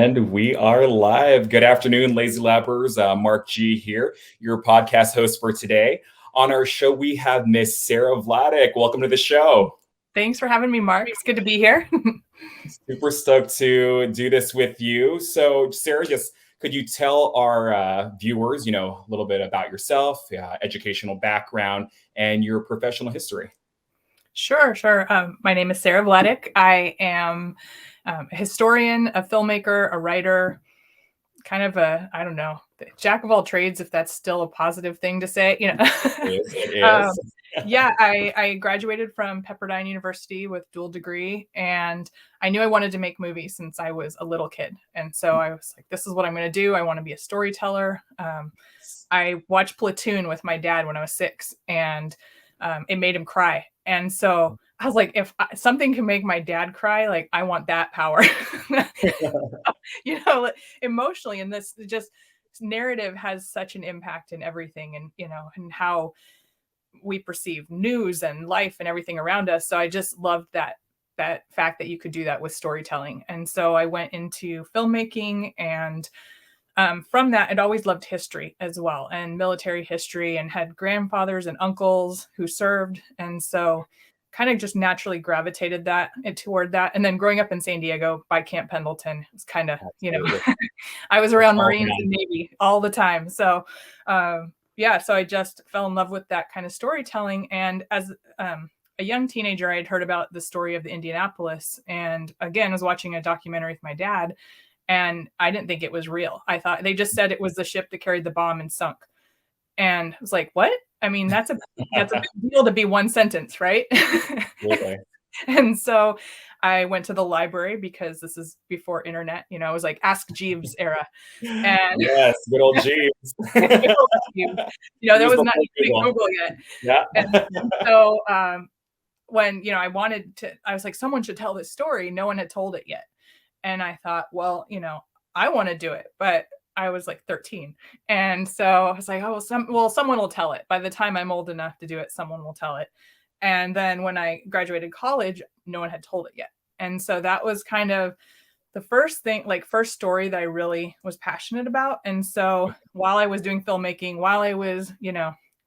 And we are live. Good afternoon, Lazy Lappers. Mark G here, your podcast host for today. On our show, we have Miss Sara Vladic. Welcome to the show. Thanks for having me, Mark. It's good to be here. Super stoked to do this with you. So, Sara, just could you tell our viewers, a little bit about yourself, educational background, and your professional history? Sure. My name is Sara Vladic. I am a historian, a filmmaker, a writer, kind of jack of all trades, if that's still a positive thing to say. It is. I graduated from Pepperdine University with dual degree, and I knew I wanted to make movies since I was a little kid. And so I was like, this is what I'm going to do. I want to be a storyteller. I watched Platoon with my dad when I was 6, and it made him cry. And so I was like, if something can make my dad cry, like I want that power, emotionally. And this narrative has such an impact in everything, and how we perceive news and life and everything around us. So I just loved that fact that you could do that with storytelling. And so I went into filmmaking, and from that, I'd always loved history as well, and military history, and had grandfathers and uncles who served. And so kind of just naturally gravitated toward that. And then growing up in San Diego by Camp Pendleton, it's kind of, I was around Marines and Navy all the time. So, so I just fell in love with that kind of storytelling. And as a young teenager, I had heard about the story of the Indianapolis. And again, I was watching a documentary with my dad, and I didn't think it was real. I thought they just said it was the ship that carried the bomb and sunk. And I was like, what? I mean, that's a big deal to be one sentence, right? Okay. And so I went to the library, because this is before internet, it was like Ask Jeeves era. And yes, good old Jeeves. There was not even Google yet. Yeah. And so when, I was like, someone should tell this story. No one had told it yet. And I thought, well, I want to do it, but I was like 13. And so I was like, someone will tell it. By the time I'm old enough to do it, someone will tell it. And then when I graduated college, no one had told it yet. And so that was kind of the first story that I really was passionate about. And so while I was doing filmmaking, while I was,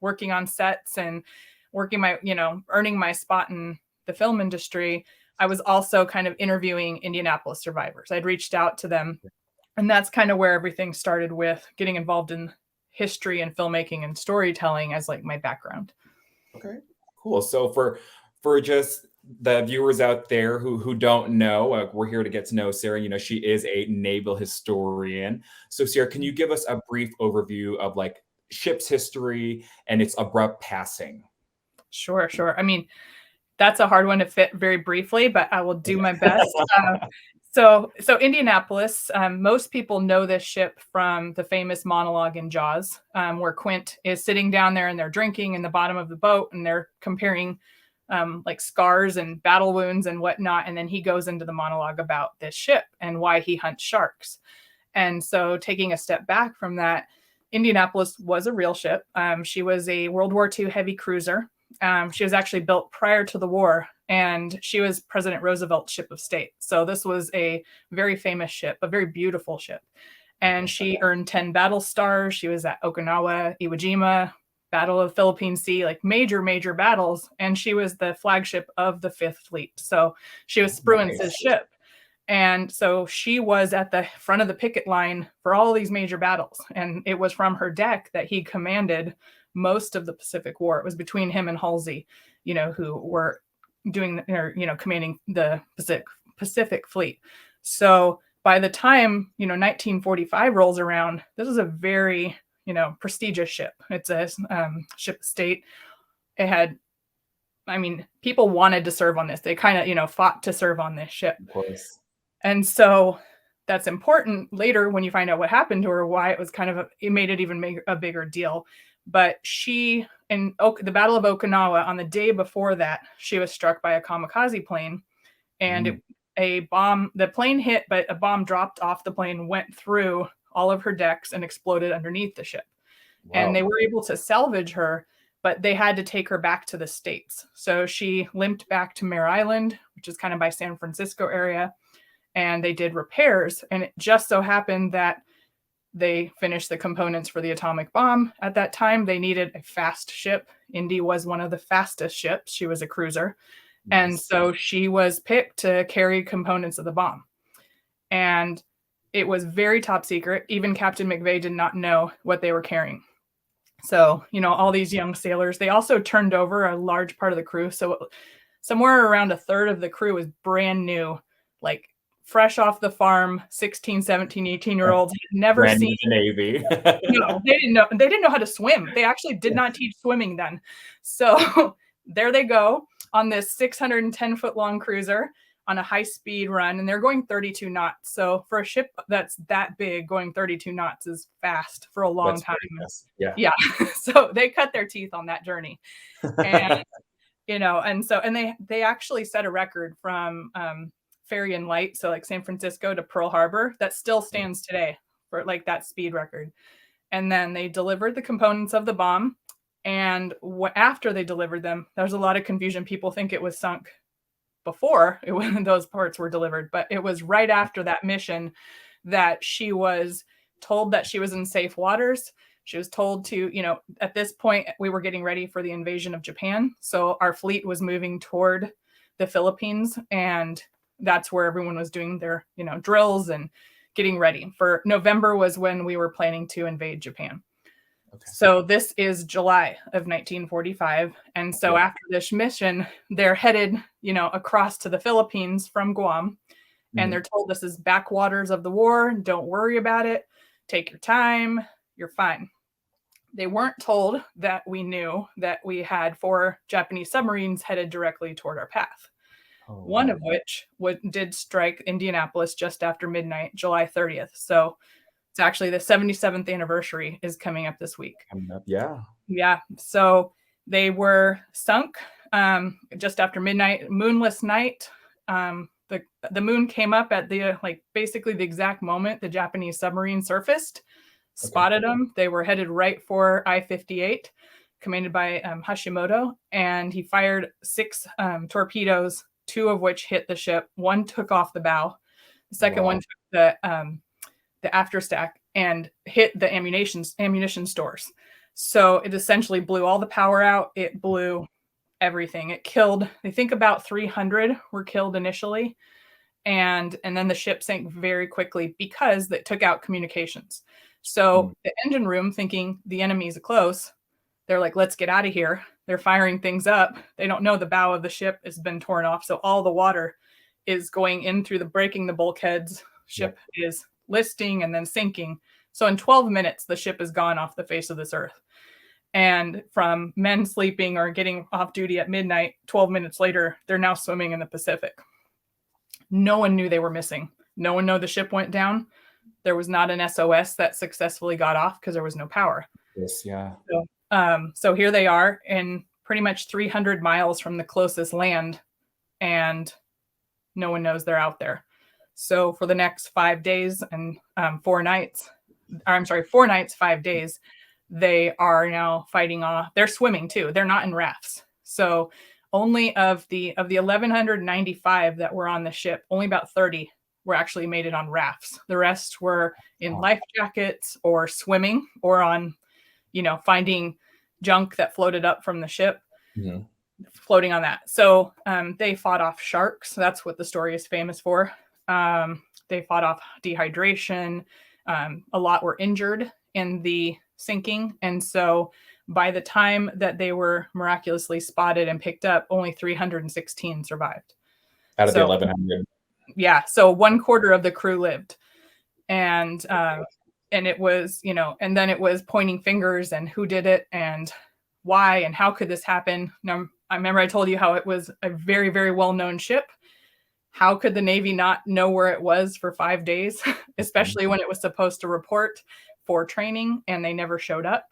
working on sets and earning my spot in the film industry, I was also kind of interviewing Indianapolis survivors. I'd reached out to them. And that's kind of where everything started, with getting involved in history and filmmaking and storytelling as like my background. Okay, cool. So for just the viewers out there who don't know, we're here to get to know Sara. She is a naval historian. So Sara, can you give us a brief overview of like ship's history and its abrupt passing? Sure. I mean, that's a hard one to fit very briefly, but I will do my best. So Indianapolis, most people know this ship from the famous monologue in Jaws, where Quint is sitting down there and they're drinking in the bottom of the boat, and they're comparing like scars and battle wounds and whatnot. And then he goes into the monologue about this ship and why he hunts sharks. And so taking a step back from that, Indianapolis was a real ship. She was a World War II heavy cruiser. She was actually built prior to the war, and she was President Roosevelt's ship of state. So this was a very famous ship, a very beautiful ship. And she earned 10 battle stars. She was at Okinawa, Iwo Jima, Battle of the Philippine Sea, like major battles. And she was the flagship of the 5th Fleet. So she was Spruance's ship. And so she was at the front of the picket line for all these major battles. And it was from her deck that he commanded most of the Pacific War. It was between him and Halsey, who were commanding the Pacific Fleet. So by the time, 1945 rolls around, this is a very, prestigious ship. It's a ship of state. It had, people wanted to serve on this. They kind of, fought to serve on this ship. Of course. And so that's important later when you find out what happened to her, why it was it made it even a bigger deal. But she, in the Battle of Okinawa, on the day before that, she was struck by a kamikaze plane, and the plane hit, but a bomb dropped off the plane, went through all of her decks and exploded underneath the ship. Wow. And they were able to salvage her, but they had to take her back to the States. So she limped back to Mare Island, which is kind of by San Francisco area. and they did repairs. And it just so happened that they finished the components for the atomic bomb. At that time, they needed a fast ship. Indy was one of the fastest ships. She was a cruiser. And Nice. so she was picked to carry components of the bomb. And it was very top secret. Even Captain McVeigh did not know what they were carrying. So, all these young sailors, they also turned over a large part of the crew. So somewhere around a third of the crew was brand new, like fresh off the farm, 16, 17, 18-year-olds, never Brand seen. new to Navy. No, they didn't know how to swim. They actually did not teach swimming then. So there they go on this 610-foot long cruiser on a high-speed run, and they're going 32 knots. So for a ship that's that big, going 32 knots is fast for a long time. Yeah. So they cut their teeth on that journey. And and they actually set a record from ferry and light, so like San Francisco to Pearl Harbor, that still stands today for like that speed record. And then they delivered the components of the bomb, and after they delivered them, there's a lot of confusion. People think it was sunk before those parts were delivered, but it was right after that mission that she was told that she was in safe waters. She was told to, at this point, we were getting ready for the invasion of Japan. So our fleet was moving toward the Philippines, and that's where everyone was doing their, drills and getting ready. For November was when we were planning to invade Japan. Okay. So this is July of 1945. And so after this mission, they're headed, across to the Philippines from Guam. And they're told this is backwaters of the war. Don't worry about it. Take your time. You're fine. They weren't told that we knew that we had 4 Japanese submarines headed directly toward our path. One of which did strike Indianapolis just after midnight, July 30th. So it's actually the 77th anniversary is coming up this week. Yeah. So they were sunk just after midnight, moonless night. The moon came up at the basically the exact moment the Japanese submarine surfaced. Spotted them. They were headed right for I-58, commanded by Hashimoto, and he fired 6 torpedoes, 2 of which hit the ship. 1 took off the bow. The second one took the afterstack and hit the ammunition stores. So it essentially blew all the power out. It blew everything. It killed, I think about 300 were killed initially. And then the ship sank very quickly because it took out communications. So the engine room, thinking the enemy's close, they're like, let's get out of here. They're firing things up. They don't know the bow of the ship has been torn off. So all the water is going in through breaking the bulkheads. Ship is listing and then sinking. So in 12 minutes, the ship is gone off the face of this earth. And from men sleeping or getting off duty at midnight, 12 minutes later, they're now swimming in the Pacific. No one knew they were missing. No one knew the ship went down. There was not an SOS that successfully got off because there was no power. So here they are in pretty much 300 miles from the closest land, and no one knows they're out there. So for the next 5 days and 4 nights, 5 days, they are now fighting off. They're swimming too. They're not in rafts. So only of the 1,195 that were on the ship, only about 30 were actually made it on rafts. The rest were in life jackets or swimming or on, finding junk that floated up from the ship, floating on that. So they fought off sharks. That's what the story is famous for. They fought off dehydration. A lot were injured in the sinking. And so by the time that they were miraculously spotted and picked up, only 316 survived. Out of the 1,100. Yeah. So 1/4 of the crew lived. And it was, and then it was pointing fingers and who did it and why and how could this happen? Now, I remember I told you how it was a very, very well-known ship. How could the Navy not know where it was for 5 days, especially when it was supposed to report for training and they never showed up?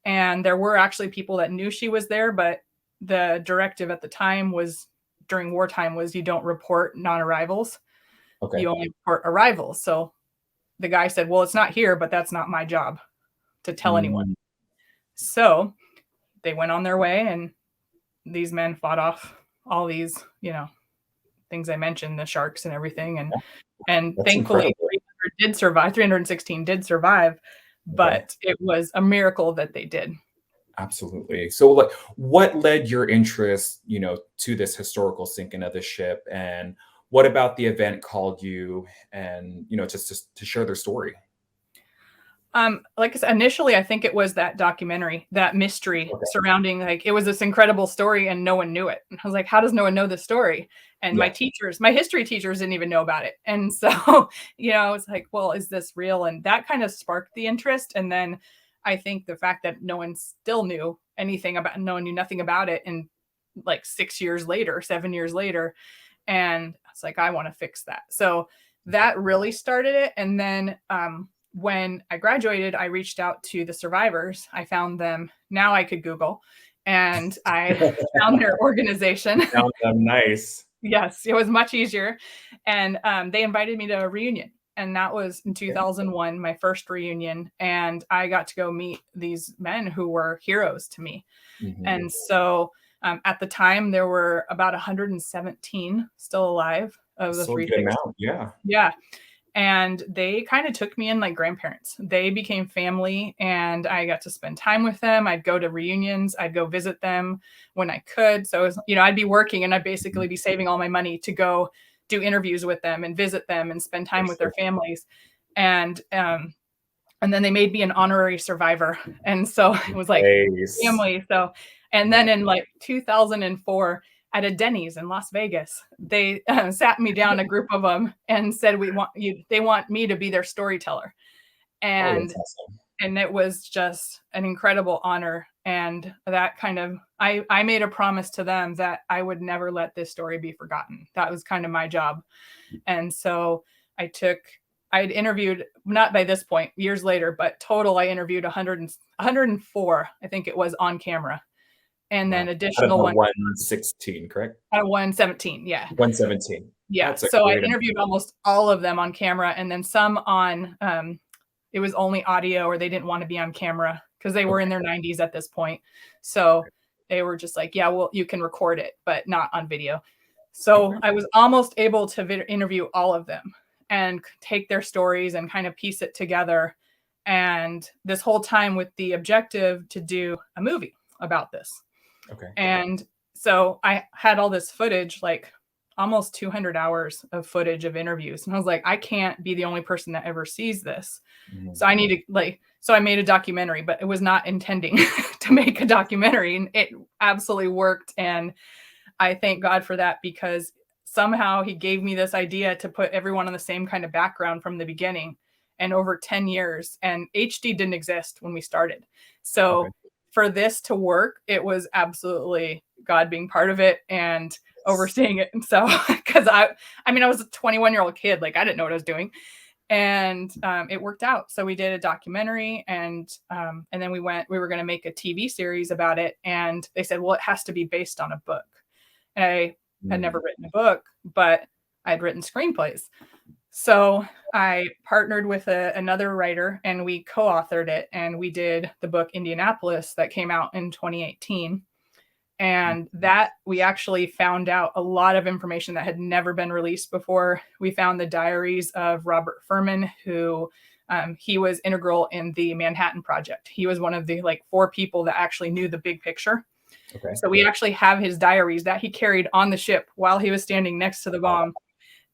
And there were actually people that knew she was there, but the directive at the time was, during wartime, was you don't report non-arrivals. You only report arrivals. So the guy said, well, it's not here, but that's not my job to tell anyone. So they went on their way, and these men fought off all these, things I mentioned, the sharks and everything. And And That's thankfully, incredible. 316 did survive, Okay. but it was a miracle that they did. Absolutely. So, like, what led your interest, to this historical sinking of the ship, and what about the event called you, and just to share their story? Like I said, initially, I think it was that documentary, that mystery Okay. surrounding, like, it was this incredible story and no one knew it. And I was like, how does no one know this story? And Yeah. my history teachers didn't even know about it. And so, I was like, well, is this real? And that kind of sparked the interest. And then I think the fact that no one still knew anything about, no one knew nothing about it. And like 6 years later, 7 years later, and I was like, I want to fix that. So that really started it. And then when I graduated, I reached out to the survivors. I found them. Now I could Google, and I found their organization. Found them. Nice. Yes, it was much easier. And they invited me to a reunion. And that was in Okay. 2001, my first reunion. And I got to go meet these men who were heroes to me. Mhm. And so at the time, there were about 117 still alive of the Still a good 360. amount. Yeah. Yeah. And they kind of took me in like grandparents. They became family, and I got to spend time with them. I'd go to reunions, I'd go visit them when I could. So, it was, I'd be working and I'd Mhm. basically be saving all my money to go do interviews with them and visit them and spend time with their families. And and then they made me an honorary survivor. And so it was like Nice. family. So, and then in like 2004 at a Denny's in Las Vegas, they sat me down, a group of them, and said, "We want you." They want me to be their storyteller, Oh, that's and awesome. it was just an incredible honor. And that kind of, I made a promise to them that I would never let this story be forgotten. That was kind of my job. And so I took, I'd interviewed, not by this point, years later, but total, I interviewed 104, I think it was, on camera. And Wow. then Out of additional the one, 116, correct? I won 17. Yeah. 117. Yeah. That's a So I great amount. interviewed almost all of them on camera, and then some on, it was only audio, or they didn't want to be on camera because they were in Okay. their 90s at this point. So they were just like, yeah, well, you can record it, but not on video. So Okay. I was almost able to interview all of them and take their stories and kind of piece it together. And this whole time with the objective to do a movie about this. Okay. And so I had all this footage, like almost 200 hours of footage of interviews. And I was like, I can't be the only person that ever sees this. Mhm. So I need to, like, so I made a documentary, but it was not intending to make a documentary. And it absolutely worked. And I thank God for that, because somehow he gave me this idea to put everyone on the same kind of background from the beginning, and over 10 years. And HD didn't exist when we started. Okay. So for this to work, it was absolutely God being part of it and Yes. overseeing it. And so, because I mean, I was a 21-year-old kid, like I didn't know what I was doing, and it worked out. So we did a documentary, and then we were going to make a TV series about it, and they said, well, it has to be based on a book. And I had never Mm. written a book, but I had written screenplays. So I partnered with another writer, and we co-authored it, and we did the book Indianapolis that came out in 2018. And that we actually found out a lot of information that had never been released before. We found the diaries of Robert Furman, who he was integral in the Manhattan Project. He was one of the like 4 people that actually knew the big picture. Okay. So we actually have his diaries that he carried on the ship while he was standing next to the Wow. bomb,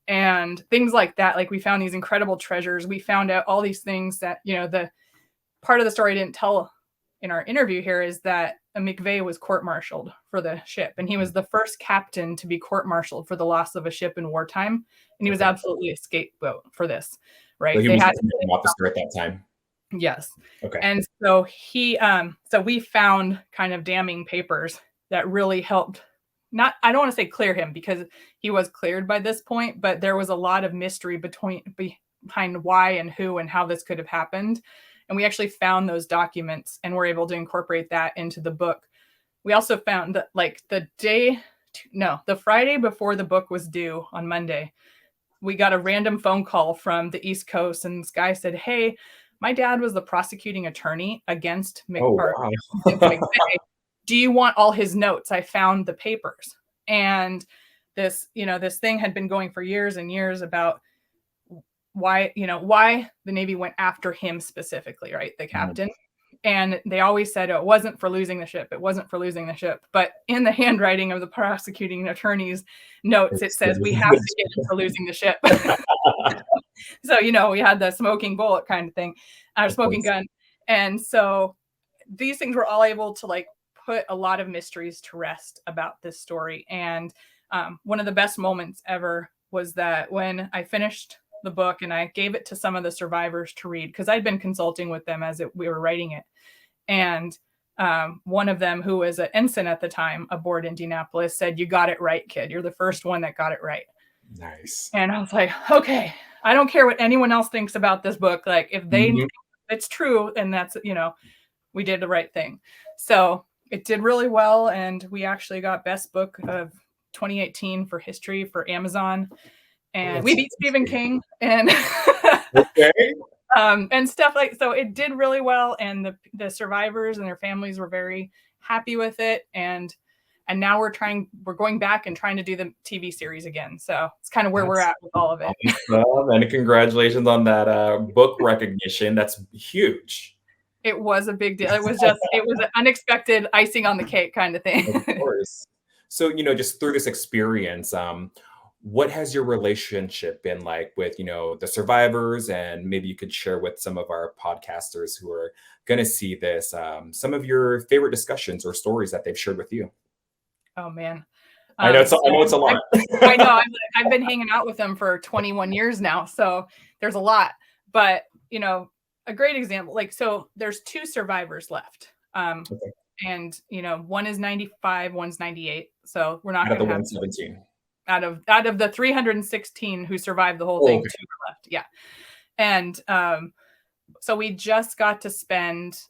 and things like that. Like, we found these incredible treasures. We found out all these things that, the part of the story I didn't tell in our interview here is that McVeigh was court-martialed for the ship, and he was the first captain to be court-martialed for the loss of a ship in wartime, and he was Okay. absolutely a scapegoat for this, So right? he They was had the commanding officer at that time. Yes. Okay. And so so we found kind of damning papers that really helped, not, I don't want to say clear him, because he was cleared by this point, but there was a lot of mystery behind why and who and how this could have happened. And we actually found those documents and were able to incorporate that into the book. We also found that, like, the Friday before the book was due on Monday, we got a random phone call from the East Coast, and this guy said, "Hey, my dad was the prosecuting attorney against Oh, wow. McVeigh. Do you want all his notes? I found the papers." And this thing had been going for years and years about why the Navy went after him specifically, right? The Mhm. captain. And they always said it wasn't for losing the ship. It wasn't for losing the ship. But in the handwriting of the prosecuting attorney's notes, it It's says we have to get it for losing the ship. So, we had the smoking bullet kind of thing, our of smoking course. gun. And so these things were all able to like put a lot of mysteries to rest about this story. And one of the best moments ever was that when I finished the book and I gave it to some of the survivors to read, because I'd been consulting with them as we were writing it. And one of them, who was an ensign at the time aboard Indianapolis, said, "You got it right, kid. You're the first one that got it right." Nice. And I was like, okay, I don't care what anyone else thinks about this book. Like, if they think Mhm. it's true, and that's, we did the right thing. So it did really well. And we actually got best book of 2018 for history for Amazon. Oh, And that's we beat Stephen amazing. King and Okay. and stuff like, so it did really well. And the survivors and their families were very happy with it. And now we're going back and trying to do the TV series again. So it's kind of where we're That's at with all of it. awesome, and congratulations on that, book recognition. That's huge. It was a big deal. It was an unexpected icing on the cake kind of thing. Of course. So, just through this experience, what has your relationship been like with, the survivors? And maybe you could share with some of our podcasters who are going to see this, some of your favorite discussions or stories that they've shared with you. Oh man. I know So it's a lot. I know I've been hanging out with them for 21 years now, so there's a lot. But a great example, like, so there's two survivors left, Okay. and one is 95, one's 98. So we're not Out of going the to have 117. out of the 316 who survived the whole Oh, thing, okay. two are left. Yeah, and so we just got to spend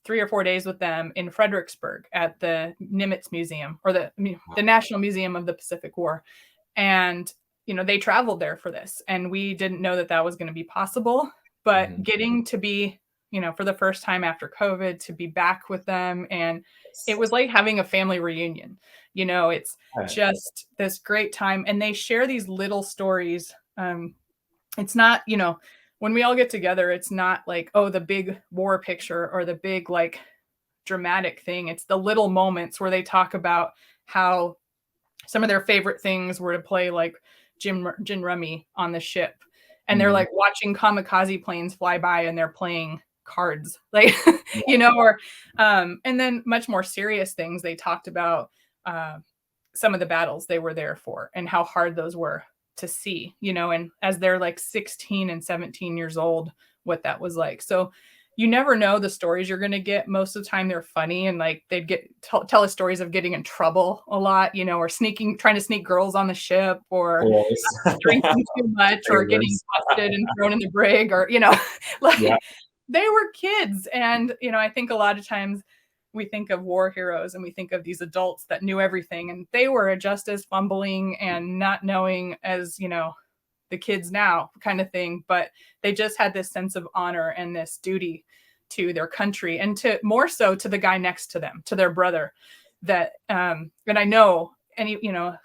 3 or 4 days with them in Fredericksburg at the Nimitz Museum, or the National Museum of the Pacific War. And, they traveled there for this. And we didn't know that that was going to be possible. But Mhm. getting to be, for the first time after COVID, to be back with them. And it Yes. was like having a family reunion. It's Right. just this great time. And they share these little stories. It's not, when we all get together, it's not like, oh, the big war picture or the big like dramatic thing. It's the little moments where they talk about how some of their favorite things were to play like gin rummy on the ship. And they're Mhm. like watching kamikaze planes fly by and they're playing cards, like, Yeah. or and then much more serious things. They talked about some of the battles they were there for and how hard those were to see, and as they're like 16 and 17 years old, what that was like. So you never know the stories you're going to get. Most of the time they're funny, and like they'd tell us stories of getting in trouble a lot, or trying to sneak girls on the ship, or Of course. drinking too much, or getting Favors. busted and thrown in the brig, or Yeah. like they were kids. And I think a lot of times we think of war heroes and we think of these adults that knew everything, and they were just as fumbling and not knowing as the kids now, kind of thing. But they just had this sense of honor and this duty to their country, and to more so to the guy next to them, to their brother. That and I know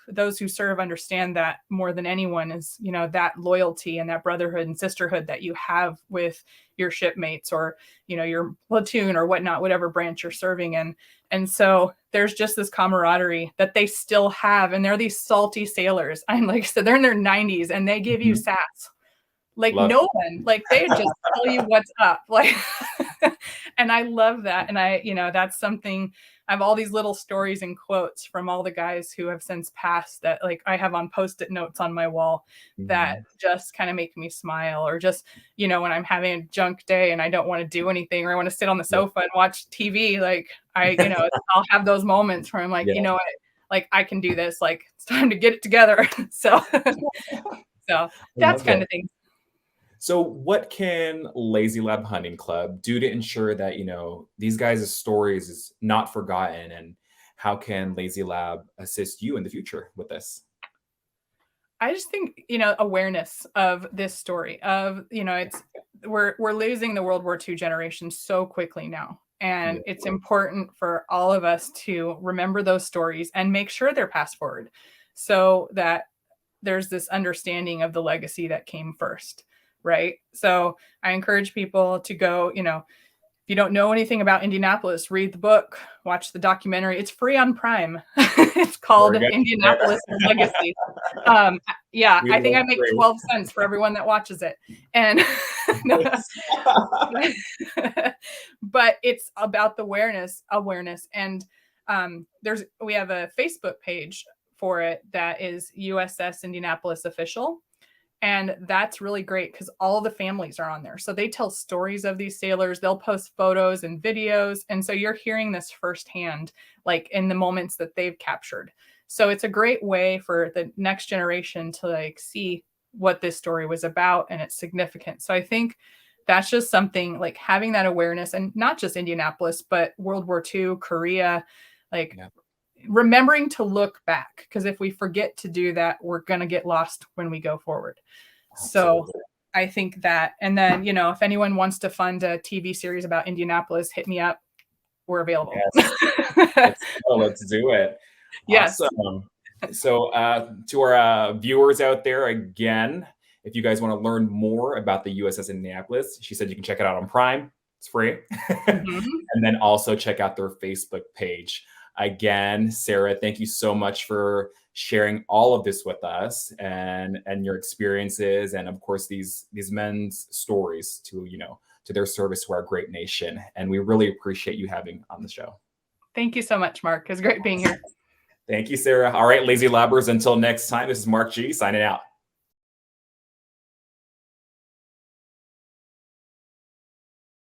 those who serve understand that more than anyone, is that loyalty and that brotherhood and sisterhood that you have with your shipmates, or your platoon or whatnot, whatever branch you're serving in. And so there's just this camaraderie that they still have, and they're these salty sailors. I'm like I said, they're in their 90s and they give you Mhm. sass like Love no one. Like they just tell you what's up, like and I love that. And that's something. I have all these little stories and quotes from all the guys who have since passed that like I have on post-it notes on my wall it. that Mhm. just kind of make me smile. Or just when I'm having a junk day and I don't want to do anything, or I want to sit on the Yeah. sofa and watch TV, like I'll have those moments where I'm like, Yeah. what, like I can do this, like it's time to get it together. So I that's love kind it. of thing. So, what can Lazy Lab Hunting Club do to ensure that, these guys' stories is not forgotten? And how can Lazy Lab assist you in the future with this? I just think, awareness of this story of, it's we're losing the World War II generation so quickly now. Yeah. And it's important for all of us to remember those stories and make sure they're passed forward, so that there's this understanding of the legacy that came first. But, right? So I encourage people to go, if you don't know anything about Indianapolis, read the book, watch the documentary. It's free on Prime. It's called Very good. Indianapolis Legacy. Yeah, We I think love I make free. 12 cents for everyone that watches it. And but it's about the awareness. And we have a Facebook page for it that is USS Indianapolis Official. And that's really great because all the families are on there. So they tell stories of these sailors. They'll post photos and videos. And so you're hearing this firsthand, like in the moments that they've captured. So it's a great way for the next generation to like see what this story was about and its significance. So I think that's just something like having that awareness, and not just Indianapolis, but World War II, Korea, like remembering to look back, because if we forget to do that, we're going to get lost when we go forward. Absolutely. So I think that, and then, if anyone wants to fund a TV series about Indianapolis, hit me up. We're available. Yes. Let's do it. Yes. Awesome. So to our viewers out there, again, if you guys want to learn more about the USS Indianapolis, she said you can check it out on Prime. It's free. And then also check out their Facebook page. Again, Sara, thank you so much for sharing all of this with us and your experiences, and of course these men's stories to their service to our great nation. And we really appreciate you having on the show. Thank you so much, Mark. It's great being here. Thank you, Sara. All right, Lazy Labbers, until next time, this is Mark G signing out.